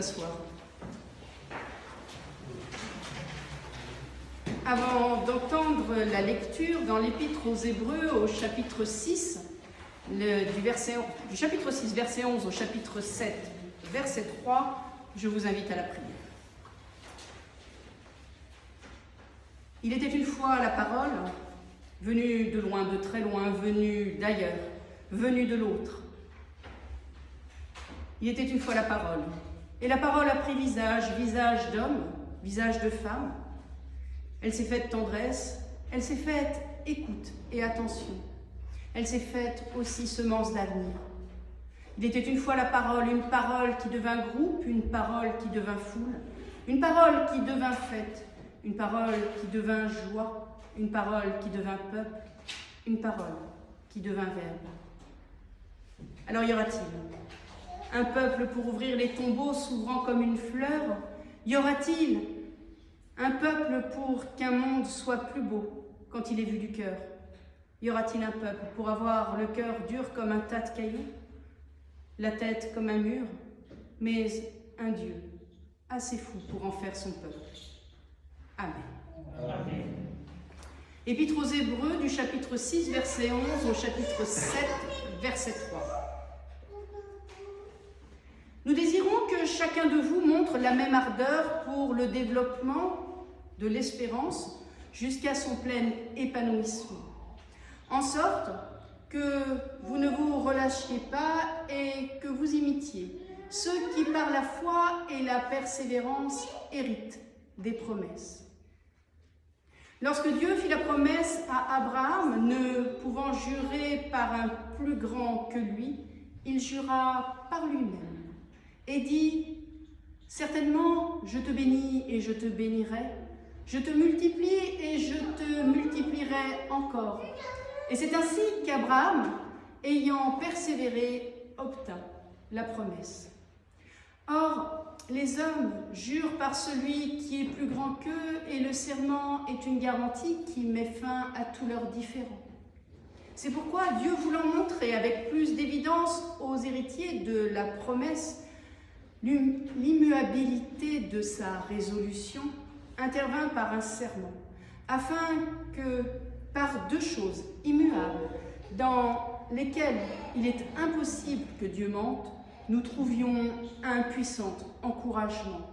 s'asseoir. Avant d'entendre la lecture dans l'Épître aux Hébreux au chapitre 6, du chapitre 6, verset 11 au chapitre 7, verset 3, je vous invite à la prière. Il était une fois la parole, venue de loin, de très loin, venue d'ailleurs, venue de l'autre. Il était une fois la parole, et la parole a pris visage, visage d'homme, visage de femme. Elle s'est faite tendresse, elle s'est faite écoute et attention. Elle s'est faite aussi semence d'avenir. Il était une fois la parole, une parole qui devint groupe, une parole qui devint foule, une parole qui devint fête, une parole qui devint joie, une parole qui devint peuple, une parole qui devint verbe. Alors y aura-t-il un peuple pour ouvrir les tombeaux s'ouvrant comme une fleur? Y aura-t-il un peuple pour qu'un monde soit plus beau quand il est vu du cœur? Y aura-t-il un peuple pour avoir le cœur dur comme un tas de cailloux, la tête comme un mur, mais un Dieu assez fou pour en faire son peuple? Amen. Amen. Épître aux Hébreux du chapitre 6, verset 11 au chapitre 7, verset 3. Nous désirons que chacun de vous montre la même ardeur pour le développement de l'espérance jusqu'à son plein épanouissement, en sorte que vous ne vous relâchiez pas et que vous imitiez ceux qui par la foi et la persévérance héritent des promesses. Lorsque Dieu fit la promesse à Abraham, ne pouvant jurer par un plus grand que lui, il jura par lui-même et dit « Certainement, je te bénis et je te bénirai, je te multiplie et je te multiplierai encore. » Et c'est ainsi qu'Abraham, ayant persévéré, obtint la promesse. Or, les hommes jurent par celui qui est plus grand qu'eux, et le serment est une garantie qui met fin à tous leurs différends. C'est pourquoi Dieu, voulant montrer avec plus d'évidence aux héritiers de la promesse l'immuabilité de sa résolution, intervint par un serment, afin que, par deux choses immuables, dans lesquelles il est impossible que Dieu mente, nous trouvions un puissant encouragement.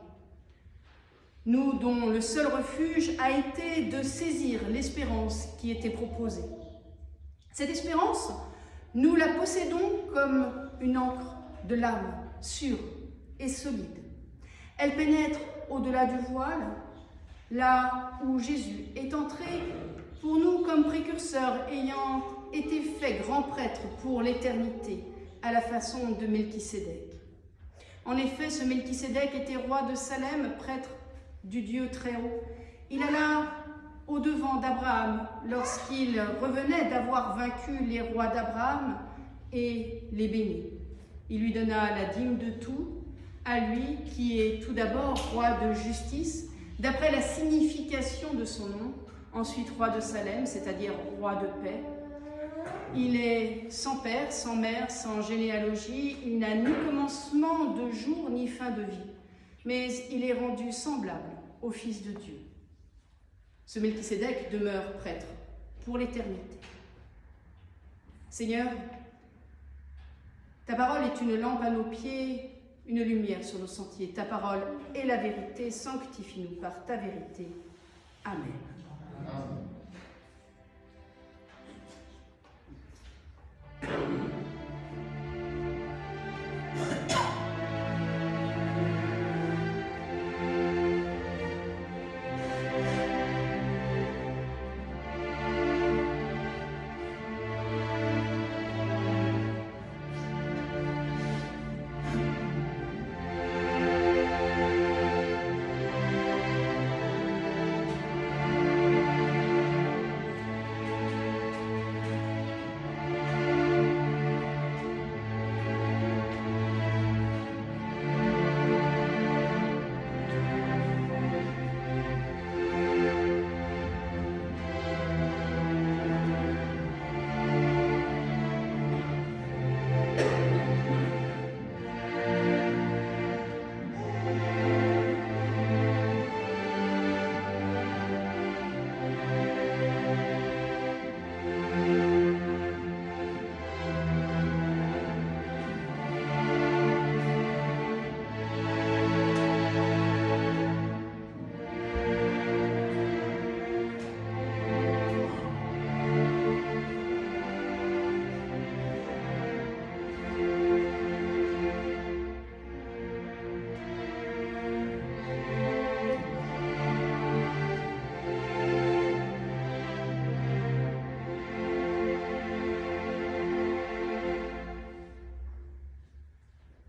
Nous dont le seul refuge a été de saisir l'espérance qui était proposée. Cette espérance, nous la possédons comme une encre de l'âme, sûre et solide. Elle pénètre au-delà du voile, là où Jésus est entré pour nous comme précurseur, ayant été fait grand prêtre pour l'éternité, à la façon de Melchisédek. En effet, ce Melchisédek était roi de Salem, prêtre du Dieu très haut. Il alla au-devant d'Abraham lorsqu'il revenait d'avoir vaincu les rois d'Abraham et les bénit. Il lui donna la dîme de tout, à lui qui est tout d'abord roi de justice, d'après la signification de son nom, ensuite roi de Salem, c'est-à-dire roi de paix. Il est sans père, sans mère, sans généalogie, il n'a ni commencement de jour ni fin de vie, mais il est rendu semblable au Fils de Dieu. Ce Melchisédek demeure prêtre pour l'éternité. Seigneur, ta parole est une lampe à nos pieds, une lumière sur nos sentiers. Ta parole est la vérité, sanctifie-nous par ta vérité. Amen. Amen.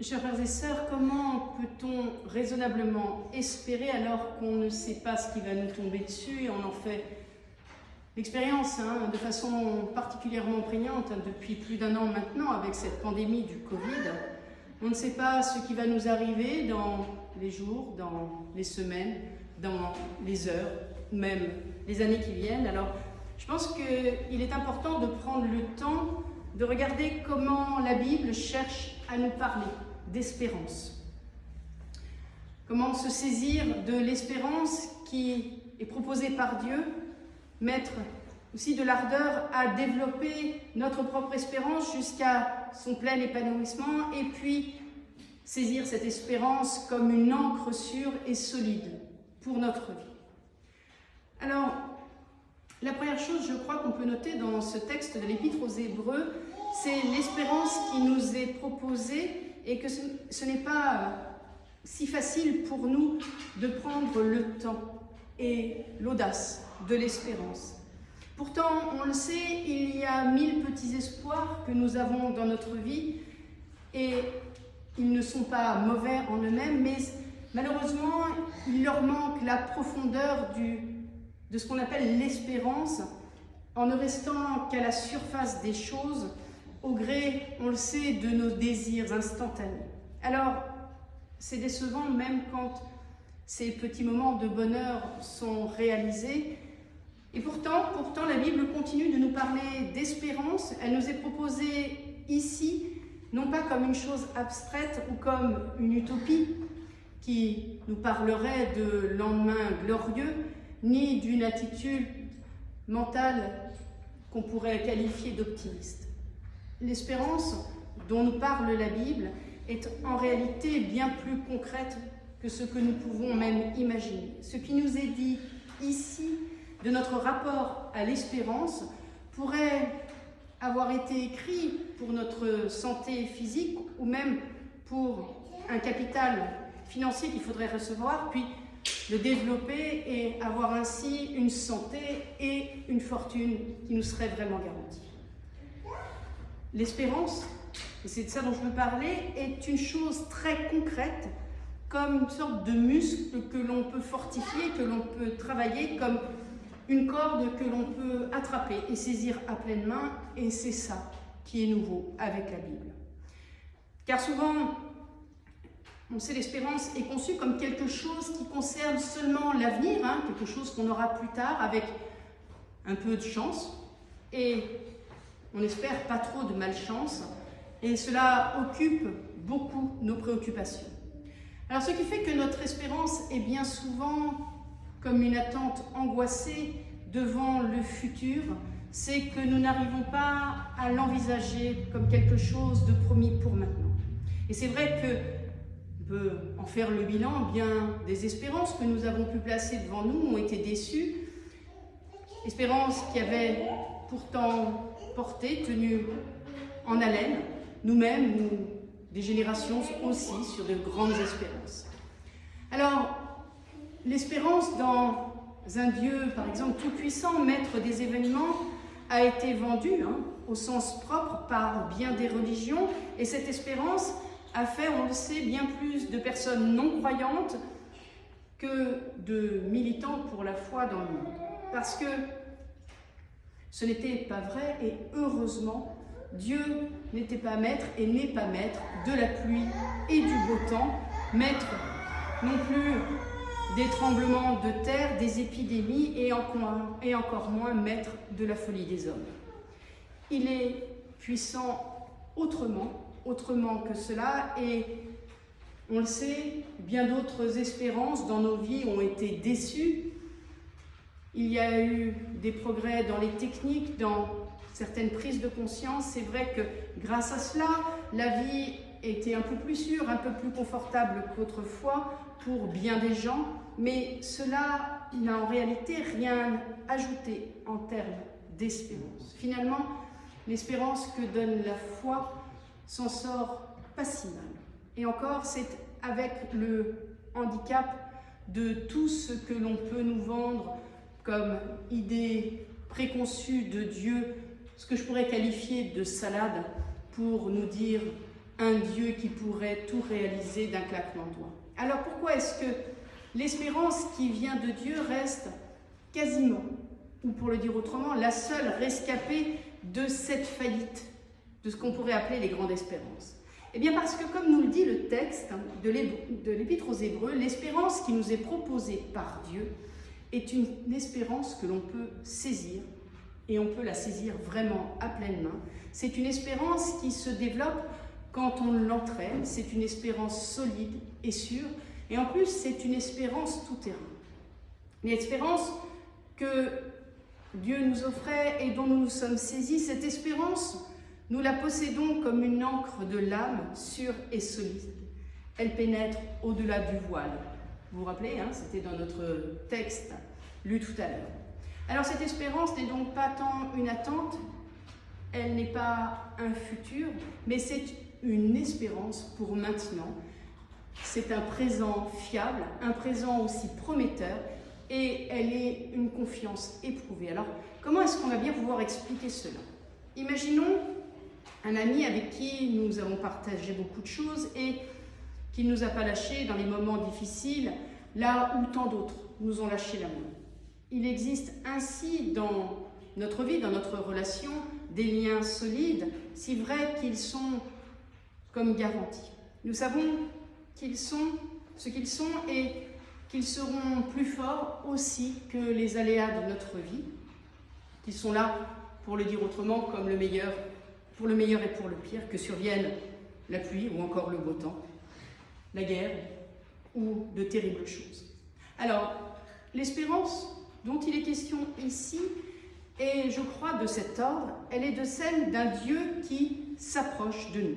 Chers frères et sœurs, comment peut-on raisonnablement espérer alors qu'on ne sait pas ce qui va nous tomber dessus et on en fait l'expérience de façon particulièrement prégnante depuis plus d'1 an maintenant avec cette pandémie du Covid. On ne sait pas ce qui va nous arriver dans les jours, dans les semaines, dans les heures, même les années qui viennent. Alors, je pense qu'il est important de prendre le temps de regarder comment la Bible cherche à nous parler d'espérance. Comment se saisir de l'espérance qui est proposée par Dieu, mettre aussi de l'ardeur à développer notre propre espérance jusqu'à son plein épanouissement et puis saisir cette espérance comme une ancre sûre et solide pour notre vie. Alors, la première chose, je crois, qu'on peut noter dans ce texte de l'Épître aux Hébreux, c'est l'espérance qui nous est proposée et que ce n'est pas si facile pour nous de prendre le temps et l'audace de l'espérance. Pourtant, on le sait, il y a 1000 petits espoirs que nous avons dans notre vie et ils ne sont pas mauvais en eux-mêmes, mais malheureusement, il leur manque la profondeur de ce qu'on appelle l'espérance, en ne restant qu'à la surface des choses, au gré, on le sait, de nos désirs instantanés. Alors, c'est décevant même quand ces petits moments de bonheur sont réalisés. Et pourtant, la Bible continue de nous parler d'espérance. Elle nous est proposée ici, non pas comme une chose abstraite ou comme une utopie qui nous parlerait de lendemain glorieux, ni d'une attitude mentale qu'on pourrait qualifier d'optimiste. L'espérance dont nous parle la Bible est en réalité bien plus concrète que ce que nous pouvons même imaginer. Ce qui nous est dit ici de notre rapport à l'espérance pourrait avoir été écrit pour notre santé physique ou même pour un capital financier qu'il faudrait recevoir, puis le développer et avoir ainsi une santé et une fortune qui nous serait vraiment garantie. L'espérance, et c'est de ça dont je veux parler, est une chose très concrète, comme une sorte de muscle que l'on peut fortifier, que l'on peut travailler, comme une corde que l'on peut attraper et saisir à pleine main, et c'est ça qui est nouveau avec la Bible. Car souvent, on sait, l'espérance est conçue comme quelque chose qui concerne seulement l'avenir, quelque chose qu'on aura plus tard avec un peu de chance, et on espère pas trop de malchance, et cela occupe beaucoup nos préoccupations. Alors ce qui fait que notre espérance est bien souvent comme une attente angoissée devant le futur, c'est que nous n'arrivons pas à l'envisager comme quelque chose de promis pour maintenant. Et c'est vrai qu'on peut en faire le bilan, bien des espérances que nous avons pu placer devant nous ont été déçues, espérances qui avaient pourtant porté, tenu en haleine, nous-mêmes, nous, des générations aussi, sur de grandes espérances. Alors, l'espérance dans un Dieu, par exemple, tout-puissant, maître des événements, a été vendue, au sens propre, par bien des religions, et cette espérance a fait, on le sait, bien plus de personnes non-croyantes que de militants pour la foi dans le monde. Parce que ce n'était pas vrai, et heureusement, Dieu n'était pas maître et n'est pas maître de la pluie et du beau temps, maître non plus des tremblements de terre, des épidémies et encore moins maître de la folie des hommes. Il est puissant autrement que cela, et on le sait, bien d'autres espérances dans nos vies ont été déçues. Il y a eu des progrès dans les techniques, dans certaines prises de conscience. C'est vrai que grâce à cela, la vie était un peu plus sûre, un peu plus confortable qu'autrefois pour bien des gens, mais cela n'a en réalité rien ajouté en termes d'espérance. Finalement, l'espérance que donne la foi s'en sort pas si mal. Et encore, c'est avec le handicap de tout ce que l'on peut nous vendre comme idée préconçue de Dieu, ce que je pourrais qualifier de salade, pour nous dire un Dieu qui pourrait tout réaliser d'un claquement de doigts. Alors pourquoi est-ce que l'espérance qui vient de Dieu reste quasiment, ou pour le dire autrement, la seule rescapée de cette faillite, de ce qu'on pourrait appeler les grandes espérances? Eh bien parce que, comme nous le dit le texte de l'Épître aux Hébreux, l'espérance qui nous est proposée par Dieu est une espérance que l'on peut saisir, et on peut la saisir vraiment à pleine main. C'est une espérance qui se développe quand on l'entraîne, c'est une espérance solide et sûre, et en plus c'est une espérance tout-terrain. Une espérance que Dieu nous offrait et dont nous nous sommes saisis, cette espérance, nous la possédons comme une encre de l'âme sûre et solide. Elle pénètre au-delà du voile. Vous vous rappelez, c'était dans notre texte lu tout à l'heure. Alors cette espérance n'est donc pas tant une attente, elle n'est pas un futur, mais c'est une espérance pour maintenant. C'est un présent fiable, un présent aussi prometteur, et elle est une confiance éprouvée. Alors, comment est-ce qu'on va bien pouvoir expliquer cela? Imaginons un ami avec qui nous avons partagé beaucoup de choses et qui ne nous a pas lâchés dans les moments difficiles, là où tant d'autres nous ont lâché la main. Il existe ainsi dans notre vie, dans notre relation, des liens solides, si vrai qu'ils sont comme garantis. Nous savons qu'ils sont ce qu'ils sont et qu'ils seront plus forts aussi que les aléas de notre vie, qu'ils sont là, pour le dire autrement, comme le meilleur, pour le meilleur et pour le pire, que survienne la pluie ou encore le beau temps, la guerre ou de terribles choses. Alors, l'espérance dont il est question ici est, je crois, de cet ordre, elle est de celle d'un Dieu qui s'approche de nous.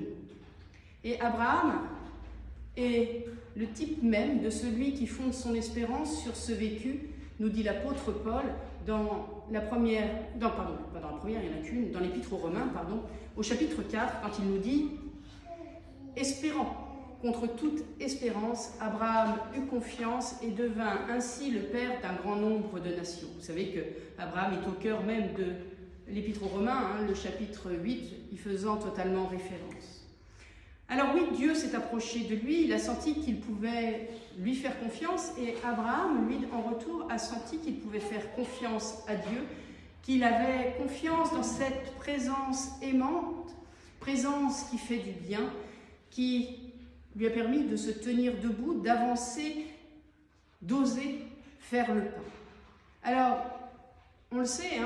Et Abraham est le type même de celui qui fonde son espérance sur ce vécu, nous dit l'apôtre Paul dans la première, pas dans la première, il n'y en a qu'une, dans l'Épître aux Romains, au chapitre 4, quand il nous dit « Espérant contre toute espérance, Abraham eut confiance et devint ainsi le père d'un grand nombre de nations. » Vous savez que Abraham est au cœur même de l'Épître aux Romains, le chapitre 8, y faisant totalement référence. Alors oui, Dieu s'est approché de lui, il a senti qu'il pouvait lui faire confiance et Abraham, lui, en retour, a senti qu'il pouvait faire confiance à Dieu, qu'il avait confiance dans cette présence aimante, présence qui fait du bien, qui lui a permis de se tenir debout, d'avancer, d'oser faire le pas. Alors, on le sait,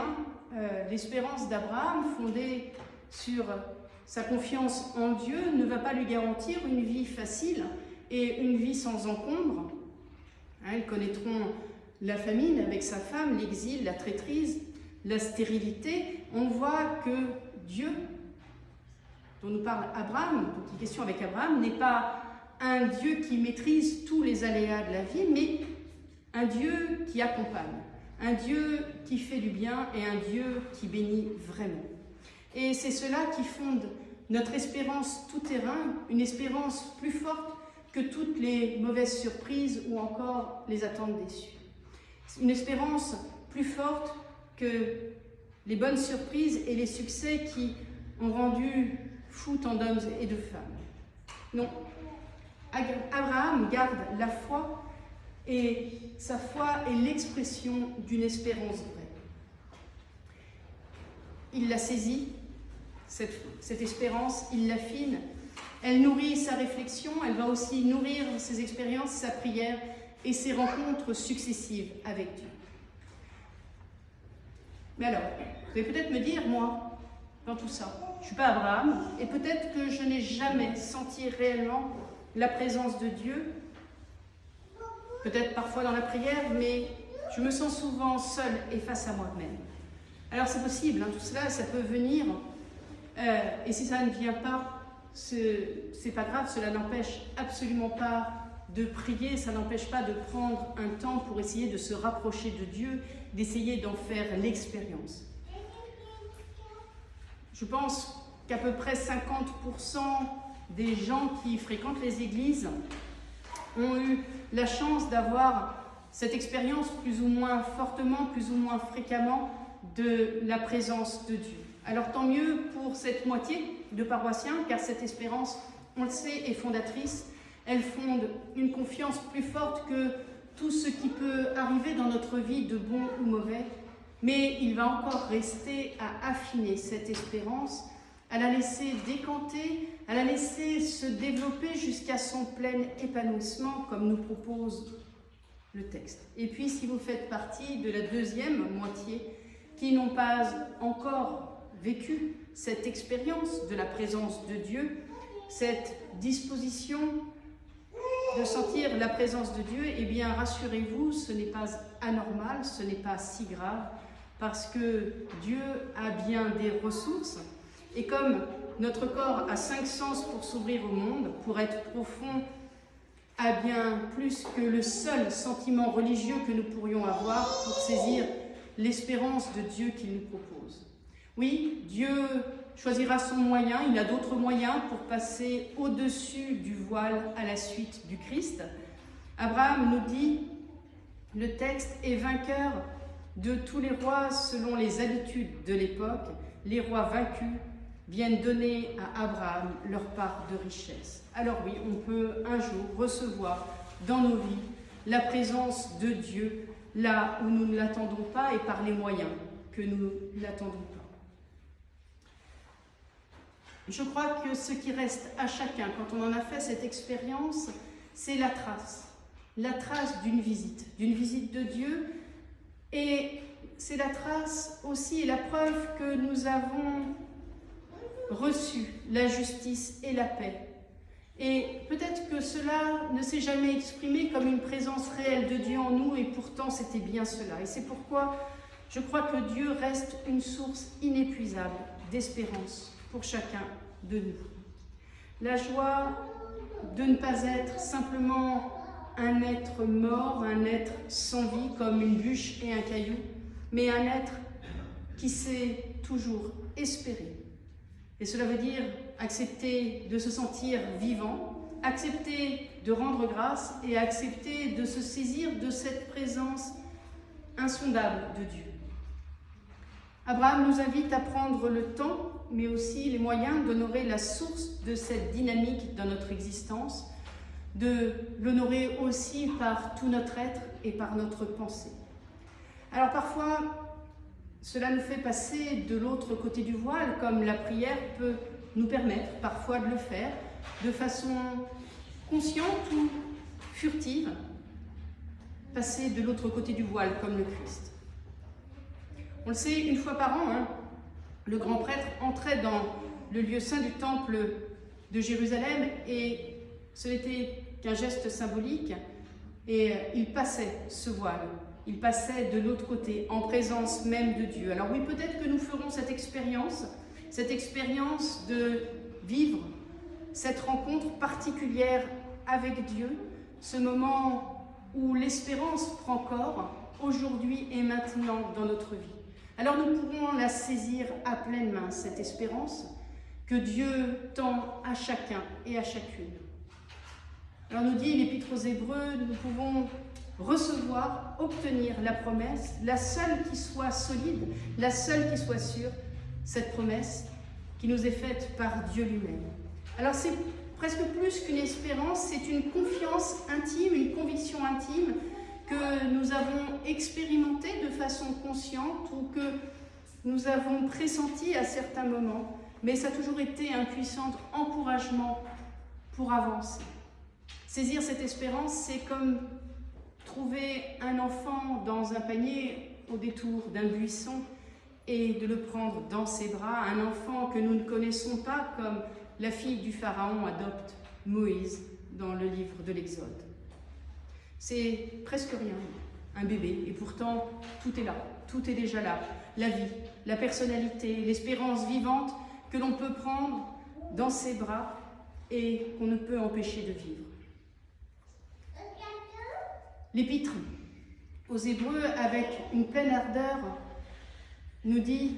l'espérance d'Abraham, fondée sur sa confiance en Dieu, ne va pas lui garantir une vie facile et une vie sans encombre. Ils connaîtront la famine avec sa femme, l'exil, la traîtrise, la stérilité. On voit que Dieu, dont nous parle Abraham, dont il est question avec Abraham, n'est pas un Dieu qui maîtrise tous les aléas de la vie, mais un Dieu qui accompagne, un Dieu qui fait du bien et un Dieu qui bénit vraiment. Et c'est cela qui fonde notre espérance tout-terrain, une espérance plus forte que toutes les mauvaises surprises ou encore les attentes déçues. Une espérance plus forte que les bonnes surprises et les succès qui ont rendu fous tant d'hommes et de femmes. Non, Abraham garde la foi et sa foi est l'expression d'une espérance vraie. Il la saisit, cette espérance, il l'affine, elle nourrit sa réflexion, elle va aussi nourrir ses expériences, sa prière et ses rencontres successives avec Dieu. Mais alors, vous allez peut-être me dire, moi, dans tout ça, je ne suis pas Abraham, et peut-être que je n'ai jamais senti réellement la présence de Dieu, peut-être parfois dans la prière, mais je me sens souvent seule et face à moi-même. Alors c'est possible, tout cela, ça peut venir, et si ça ne vient pas, c'est pas grave, cela n'empêche absolument pas de prier, ça n'empêche pas de prendre un temps pour essayer de se rapprocher de Dieu, d'essayer d'en faire l'expérience. Je pense qu'à peu près 50% des gens qui fréquentent les églises ont eu la chance d'avoir cette expérience plus ou moins fortement, plus ou moins fréquemment de la présence de Dieu. Alors tant mieux pour cette moitié de paroissiens, car cette espérance, on le sait, est fondatrice. Elle fonde une confiance plus forte que tout ce qui peut arriver dans notre vie de bon ou mauvais. Mais il va encore rester à affiner cette espérance, à la laisser décanter, à la laisser se développer jusqu'à son plein épanouissement, comme nous propose le texte. Et puis, si vous faites partie de la deuxième moitié, qui n'ont pas encore vécu cette expérience de la présence de Dieu, cette disposition de sentir la présence de Dieu, eh bien, rassurez-vous, ce n'est pas anormal, ce n'est pas si grave, parce que Dieu a bien des ressources. Et comme notre corps a 5 sens pour s'ouvrir au monde, pour être profond, a bien plus que le seul sentiment religieux que nous pourrions avoir pour saisir l'espérance de Dieu qu'il nous propose. Oui, Dieu choisira son moyen, il a d'autres moyens pour passer au-dessus du voile à la suite du Christ. Abraham nous dit, le texte est vainqueur de tous les rois selon les habitudes de l'époque. Les rois vaincus viennent donner à Abraham leur part de richesse. Alors oui, on peut un jour recevoir dans nos vies la présence de Dieu là où nous ne l'attendons pas et par les moyens que nous n'attendons pas. Je crois que ce qui reste à chacun, quand on en a fait cette expérience, c'est la trace d'une visite de Dieu. Et c'est la trace aussi et la preuve que nous avons reçu la justice et la paix. Et peut-être que cela ne s'est jamais exprimé comme une présence réelle de Dieu en nous, et pourtant c'était bien cela. Et c'est pourquoi je crois que Dieu reste une source inépuisable d'espérance pour chacun de nous. La joie de ne pas être simplement un être mort, un être sans vie comme une bûche et un caillou, mais un être qui sait toujours espérer. Et cela veut dire accepter de se sentir vivant, accepter de rendre grâce et accepter de se saisir de cette présence insondable de Dieu. Abraham nous invite à prendre le temps, mais aussi les moyens d'honorer la source de cette dynamique dans notre existence, de l'honorer aussi par tout notre être et par notre pensée. Alors parfois, cela nous fait passer de l'autre côté du voile, comme la prière peut nous permettre parfois de le faire, de façon consciente ou furtive, passer de l'autre côté du voile, comme le Christ. On le sait, une fois par an, le grand prêtre entrait dans le lieu saint du temple de Jérusalem et ce n'était qu'un geste symbolique et il passait ce voile. Il passait de l'autre côté, en présence même de Dieu. Alors oui, peut-être que nous ferons cette expérience de vivre cette rencontre particulière avec Dieu, ce moment où l'espérance prend corps, aujourd'hui et maintenant dans notre vie. Alors nous pourrons la saisir à pleine main, cette espérance que Dieu tend à chacun et à chacune. Alors nous dit l'Épître aux Hébreux, nous pouvons recevoir, obtenir la promesse, la seule qui soit solide, la seule qui soit sûre, cette promesse qui nous est faite par Dieu lui-même. Alors c'est presque plus qu'une espérance, c'est une confiance intime, une conviction intime que nous avons expérimentée de façon consciente ou que nous avons pressenti à certains moments, mais ça a toujours été un puissant encouragement pour avancer. Saisir cette espérance, c'est comme trouver un enfant dans un panier au détour d'un buisson et de le prendre dans ses bras, un enfant que nous ne connaissons pas, comme la fille du Pharaon adopte Moïse dans le livre de l'Exode. C'est presque rien, un bébé, et pourtant tout est là, tout est déjà là. La vie, la personnalité, l'espérance vivante que l'on peut prendre dans ses bras et qu'on ne peut empêcher de vivre. L'Épître aux Hébreux, avec une pleine ardeur, nous dit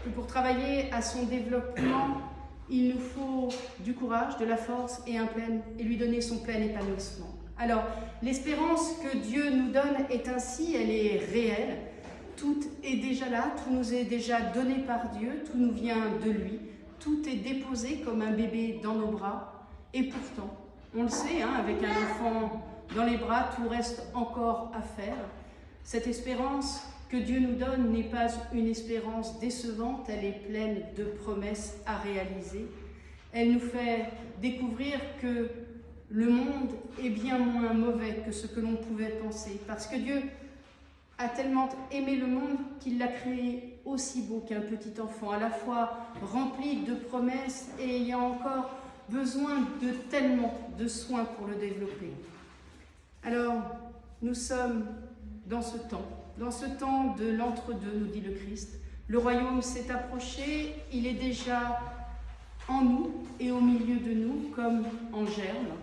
que pour travailler à son développement, il nous faut du courage, de la force et lui donner son plein épanouissement. Alors, l'espérance que Dieu nous donne est ainsi, elle est réelle. Tout est déjà là, tout nous est déjà donné par Dieu, tout nous vient de lui. Tout est déposé comme un bébé dans nos bras. Et pourtant, on le sait, avec un enfant dans les bras, tout reste encore à faire. Cette espérance que Dieu nous donne n'est pas une espérance décevante, elle est pleine de promesses à réaliser. Elle nous fait découvrir que le monde est bien moins mauvais que ce que l'on pouvait penser, parce que Dieu a tellement aimé le monde qu'il l'a créé aussi beau qu'un petit enfant, à la fois rempli de promesses et ayant encore besoin de tellement de soins pour le développer. Alors, nous sommes dans ce temps de l'entre-deux, nous dit le Christ. Le royaume s'est approché, il est déjà en nous et au milieu de nous comme en germe.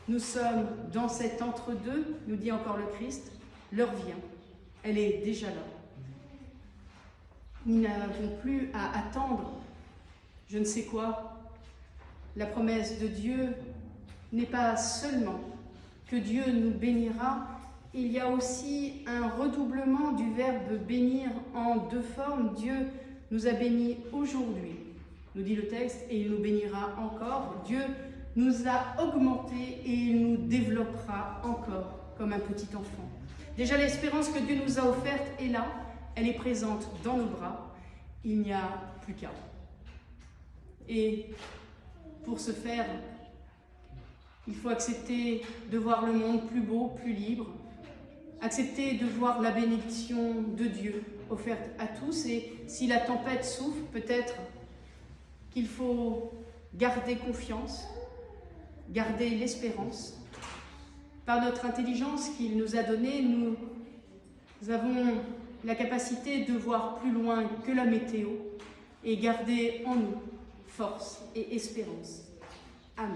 Nous sommes dans cet entre-deux, nous dit encore le Christ, l'heure vient. Elle est déjà là. Nous n'avons plus à attendre je ne sais quoi. La promesse de Dieu n'est pas seulement que Dieu nous bénira, il y a aussi un redoublement du verbe bénir en deux formes. Dieu nous a bénis aujourd'hui, nous dit le texte, et il nous bénira encore. Dieu nous a augmentés et il nous développera encore comme un petit enfant. Déjà, l'espérance que Dieu nous a offerte est là, elle est présente dans nos bras, il n'y a plus qu'à. Et pour ce faire, il faut accepter de voir le monde plus beau, plus libre, accepter de voir la bénédiction de Dieu offerte à tous. Et si la tempête souffle, peut-être qu'il faut garder confiance, garder l'espérance. Par notre intelligence qu'il nous a donnée, nous avons la capacité de voir plus loin que la météo et garder en nous force et espérance. Amen.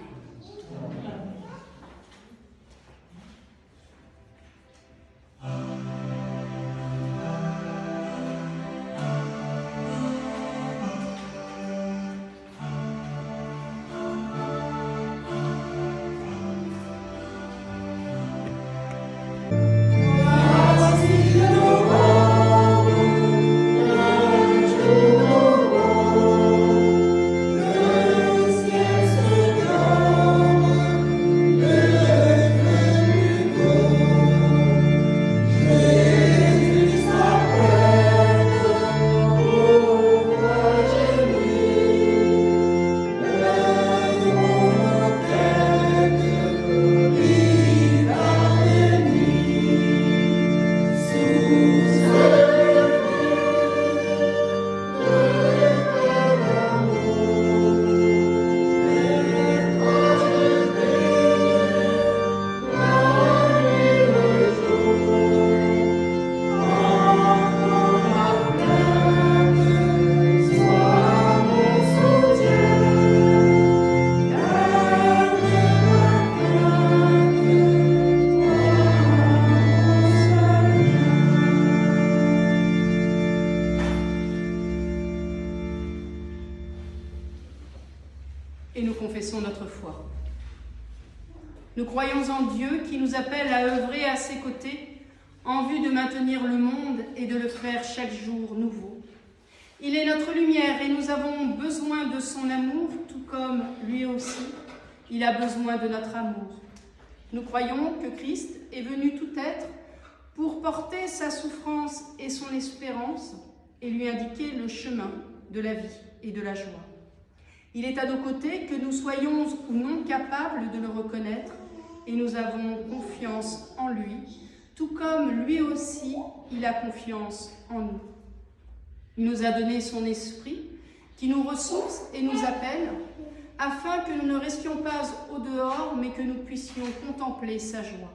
Et nous confessons notre foi. Nous croyons en Dieu qui nous appelle à œuvrer à ses côtés en vue de maintenir le monde et de le faire chaque jour nouveau. Il est notre lumière et nous avons besoin de son amour, tout comme lui aussi, il a besoin de notre amour. Nous croyons que Christ est venu tout être pour porter sa souffrance et son espérance et lui indiquer le chemin de la vie et de la joie. Il est à nos côtés, que nous soyons ou non capables de le reconnaître, et nous avons confiance en lui, tout comme lui aussi, il a confiance en nous. Il nous a donné son esprit, qui nous ressource et nous appelle, afin que nous ne restions pas au dehors, mais que nous puissions contempler sa joie.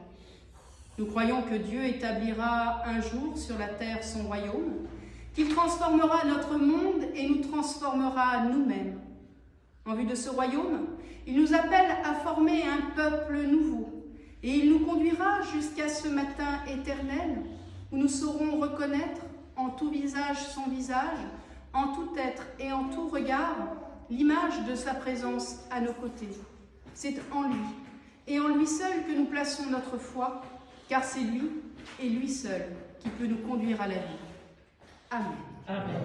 Nous croyons que Dieu établira un jour sur la terre son royaume, qu'il transformera notre monde et nous transformera nous-mêmes. En vue de ce royaume, il nous appelle à former un peuple nouveau et il nous conduira jusqu'à ce matin éternel où nous saurons reconnaître en tout visage son visage, en tout être et en tout regard l'image de sa présence à nos côtés. C'est en lui et en lui seul que nous plaçons notre foi, car c'est lui et lui seul qui peut nous conduire à la vie. Amen. Amen.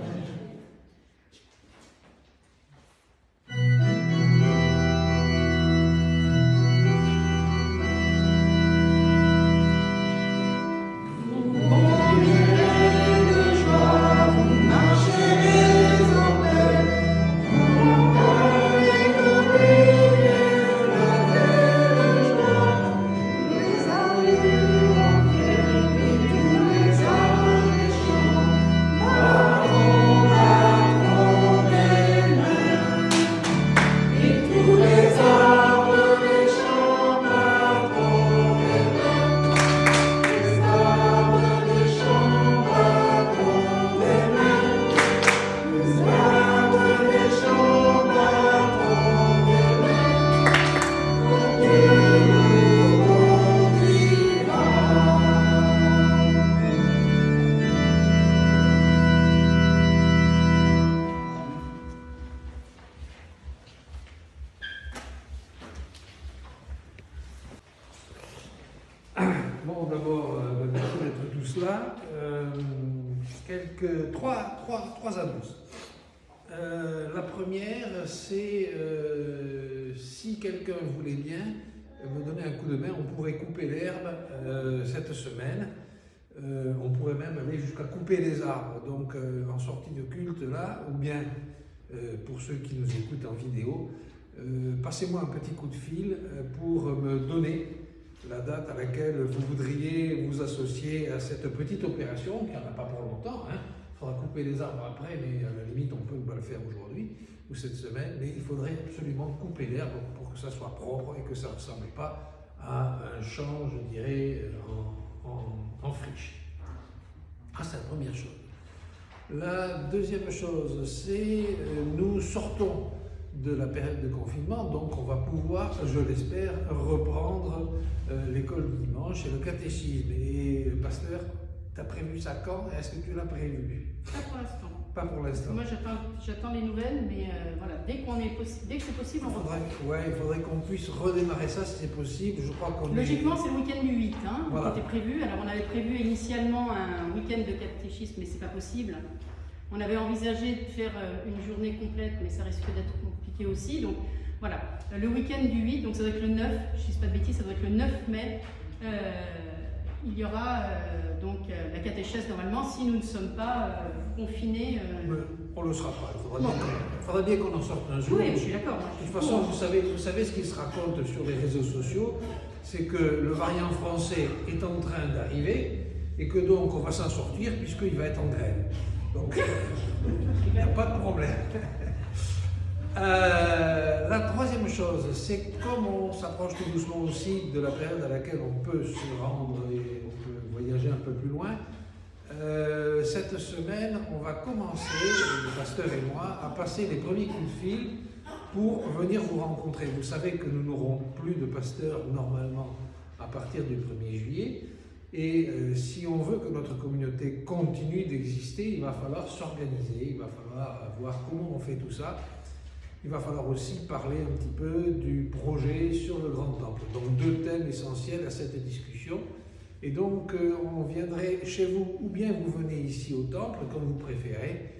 Bon, d'abord, merci d'être tous là. Trois annonces. La première, c'est si quelqu'un voulait bien me donner un coup de main, on pourrait couper l'herbe cette semaine. On pourrait même aller jusqu'à couper les arbres, donc en sortie de culte là, ou bien pour ceux qui nous écoutent en vidéo, passez-moi un petit coup de fil pour me donner la date à laquelle vous voudriez vous associer à cette petite opération, qui n'en a pas pour longtemps. Il faudra couper les arbres après, mais à la limite on peut pas le faire aujourd'hui ou cette semaine, mais il faudrait absolument couper l'herbe pour que ça soit propre et que ça ne ressemble pas à un champ, je dirais, en friche. Ah, c'est la première chose. La deuxième chose, c'est nous sortons de la période de confinement, donc on va pouvoir, je l'espère, reprendre l'école du dimanche et le catéchisme. Et pasteur, tu as prévu ça quand? Est-ce que tu l'as prévu? Pas pour l'instant. Pas pour l'instant. Moi j'attends les nouvelles, mais voilà, dès que c'est possible, on reprend. Il faudrait qu'on puisse redémarrer ça si c'est possible. Je crois qu'on Logiquement, c'est le week-end du 8 voilà. qui était prévu. Alors on avait prévu initialement un week-end de catéchisme, mais c'est pas possible. On avait envisagé de faire une journée complète, mais ça risque d'être compliqué aussi. Donc voilà, le week-end du 8, donc ça doit être le 9, je ne dis pas de bêtises, ça doit être le 9 mai. Il y aura donc la catéchèse normalement, si nous ne sommes pas confinés. On ne le sera pas, il faudra bien qu'on en sorte un jour. Oui, je suis d'accord. De toute façon, vous savez ce qui se raconte sur les réseaux sociaux, c'est que le variant français est en train d'arriver et que donc on va s'en sortir puisqu'il va être en grève. Donc, il n'y a pas de problème. La troisième chose, c'est comme on s'approche tout doucement aussi de la période à laquelle on peut se rendre et on peut voyager un peu plus loin, cette semaine, on va commencer, le pasteur et moi, à passer les premiers coups de fil pour venir vous rencontrer. Vous savez que nous n'aurons plus de pasteur normalement à partir du 1er juillet. Et si on veut que notre communauté continue d'exister, il va falloir s'organiser, il va falloir voir comment on fait tout ça. Il va falloir aussi parler un petit peu du projet sur le Grand Temple. Donc deux thèmes essentiels à cette discussion. Et donc on viendrait chez vous, ou bien vous venez ici au Temple, comme vous préférez,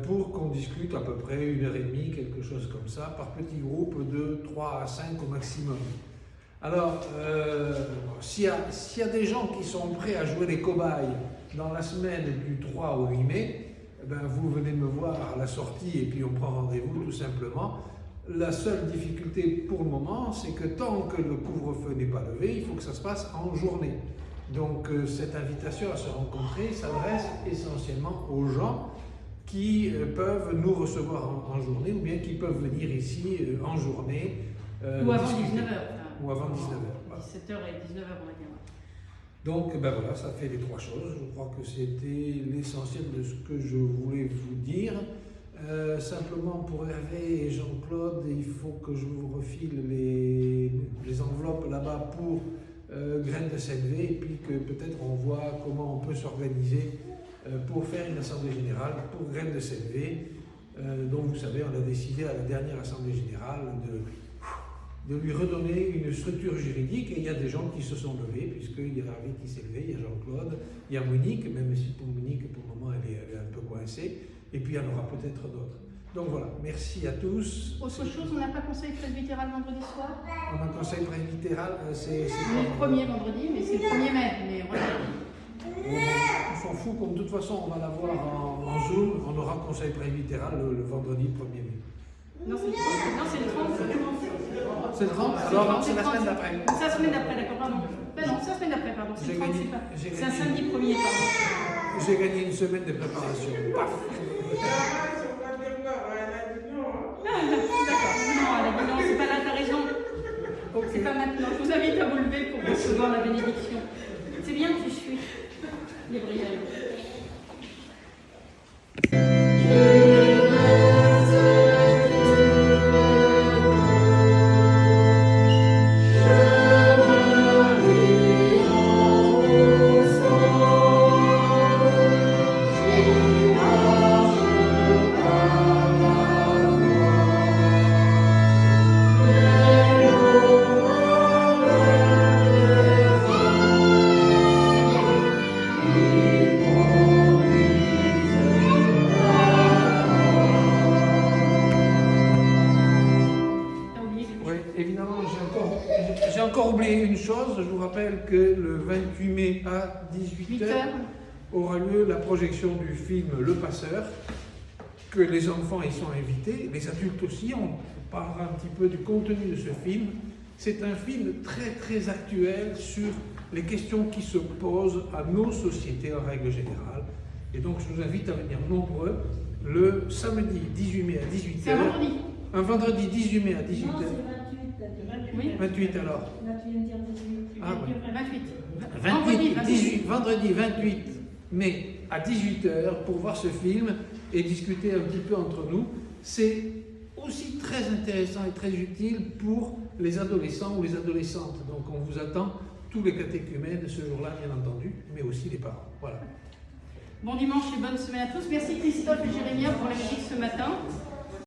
pour qu'on discute à peu près 1h30, quelque chose comme ça, par petits groupes de 3 à 5 au maximum. Alors, s'il y a des gens qui sont prêts à jouer les cobayes dans la semaine du 3 au 8 mai, ben vous venez me voir à la sortie et puis on prend rendez-vous tout simplement. La seule difficulté pour le moment, c'est que tant que le couvre-feu n'est pas levé, il faut que ça se passe en journée. Donc cette invitation à se rencontrer s'adresse essentiellement aux gens qui peuvent nous recevoir en journée ou bien qui peuvent venir ici en journée. Ou avant 19h. Ou avant 19h. Voilà. 17h et 19h, on va dire. Donc, ben voilà, ça fait les trois choses. Je crois que c'était l'essentiel de ce que je voulais vous dire. Simplement pour Hervé et Jean-Claude, il faut que je vous refile les enveloppes là-bas pour Graines de CNV et puis que peut-être on voit comment on peut s'organiser pour faire une assemblée générale pour Graines de CNV. Donc vous savez, on a décidé à la dernière assemblée générale de lui redonner une structure juridique et il y a des gens qui se sont levés puisqu'il y a Hervé qui s'est levé, il y a Jean-Claude, il y a Monique, même si pour Monique pour le moment elle est un peu coincée, et puis il y en aura peut-être d'autres. Donc voilà, merci à tous. Autre chose, on n'a pas conseil presbytéral vendredi soir? On a un conseil presbytéral, c'est le premier vendredi, mais c'est le 1er mai, mais voilà. On s'en fout, comme de toute façon on va l'avoir en Zoom, on aura conseil presbytéral le vendredi 1er mai. Non, c'est le 30. Non, c'est le 30. C'est le 30? Alors c'est la semaine d'après. C'est la semaine d'après, d'accord, pardon. Ben non, c'est la semaine d'après, pardon. C'est le 30, c'est pas. C'est un samedi 1er, pardon. J'ai gagné une semaine de préparation. Paf. D'accord. Non, elle a dit non, c'est pas là, t'as raison. Okay. C'est pas maintenant. Je vous invite à vous lever pour recevoir la bénédiction. C'est bien que tu suis. Gabriel. oublié une chose, je vous rappelle que le 28 mai à 8 18h heures. aura lieu la projection du film Le Passeur, que les enfants y sont invités, les adultes aussi. On parlera un petit peu du contenu de ce film. C'est un film très très actuel sur les questions qui se posent à nos sociétés en règle générale. Et donc je vous invite à venir nombreux le samedi 18 mai à 18h. C'est un vendredi. Un vendredi 18 mai à 18h. Non, c'est 28. Oui. 28 alors. Là, tu viens de dire 18. Ah oui. 28. 28, vendredi 28 mai à 18h pour voir ce film et discuter un petit peu entre nous. C'est aussi très intéressant et très utile pour les adolescents ou les adolescentes. Donc on vous attend, tous les catéchumènes ce jour-là, bien entendu, mais aussi les parents. Voilà. Bon dimanche et bonne semaine à tous. Merci Christophe et Jérémia pour la musique ce matin.